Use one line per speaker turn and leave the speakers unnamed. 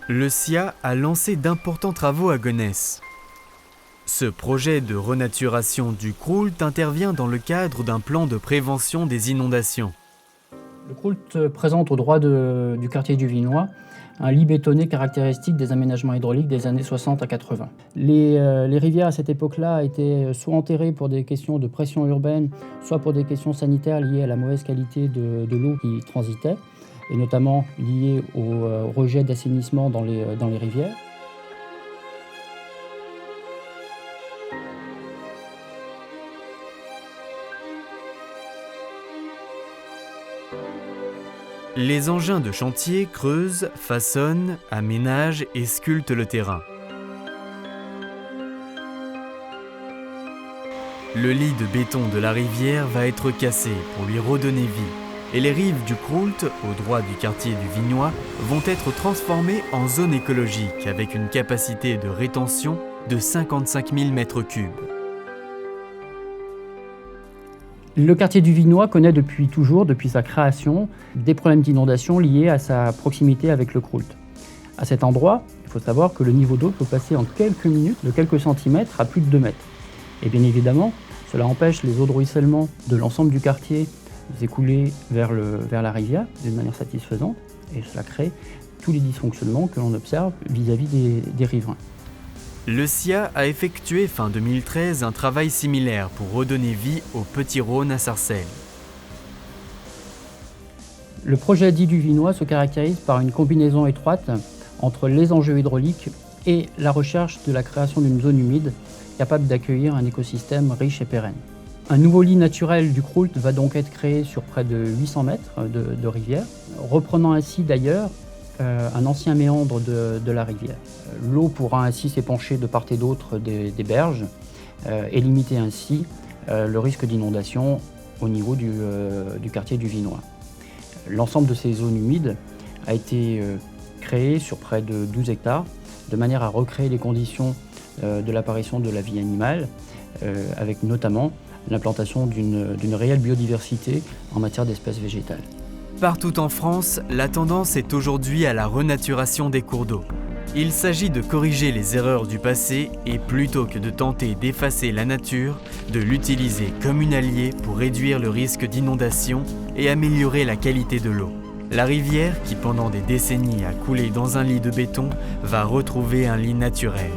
Le SIA a lancé d'importants travaux à Gonesse. Ce projet de renaturation du Croult intervient dans le cadre d'un plan de prévention des inondations.
Le Croult présente au droit du quartier du Vinoy un lit bétonné caractéristique des aménagements hydrauliques des années 60 à 80. Les rivières à cette époque-là étaient soit enterrées pour des questions de pression urbaine, soit pour des questions sanitaires liées à la mauvaise qualité de l'eau qui transitait, et notamment liées au rejet d'assainissement dans les rivières.
Les engins de chantier creusent, façonnent, aménagent et sculptent le terrain. Le lit de béton de la rivière va être cassé pour lui redonner vie, et les rives du Croult, au droit du quartier du Vinoy, vont être transformées en zone écologique avec une capacité de rétention de 55 000 m3.
Le quartier du Vinoy connaît depuis sa création, des problèmes d'inondation liés à sa proximité avec le Croult. À cet endroit, il faut savoir que le niveau d'eau peut passer en quelques minutes de quelques centimètres à plus de 2 mètres. Et bien évidemment, cela empêche les eaux de ruissellement de l'ensemble du quartier de s'écouler vers la rivière d'une manière satisfaisante, et cela crée tous les dysfonctionnements que l'on observe vis-à-vis des riverains.
Le SIA a effectué fin 2013 un travail similaire pour redonner vie au Petit Rhône à Sarcelles.
Le projet dit du Vinoy se caractérise par une combinaison étroite entre les enjeux hydrauliques et la recherche de la création d'une zone humide capable d'accueillir un écosystème riche et pérenne. Un nouveau lit naturel du Croult va donc être créé sur près de 800 mètres de rivière, reprenant ainsi d'ailleurs un ancien méandre de la rivière. L'eau pourra ainsi s'épancher de part et d'autre des berges et limiter ainsi le risque d'inondation au niveau du quartier du Vinoy. L'ensemble de ces zones humides a été créé sur près de 12 hectares de manière à recréer les conditions de l'apparition de la vie animale, avec notamment l'implantation d'une réelle biodiversité en matière d'espèces végétales.
Partout en France, la tendance est aujourd'hui à la renaturation des cours d'eau. Il s'agit de corriger les erreurs du passé et plutôt que de tenter d'effacer la nature, de l'utiliser comme une alliée pour réduire le risque d'inondation et améliorer la qualité de l'eau. La rivière, qui pendant des décennies a coulé dans un lit de béton, va retrouver un lit naturel.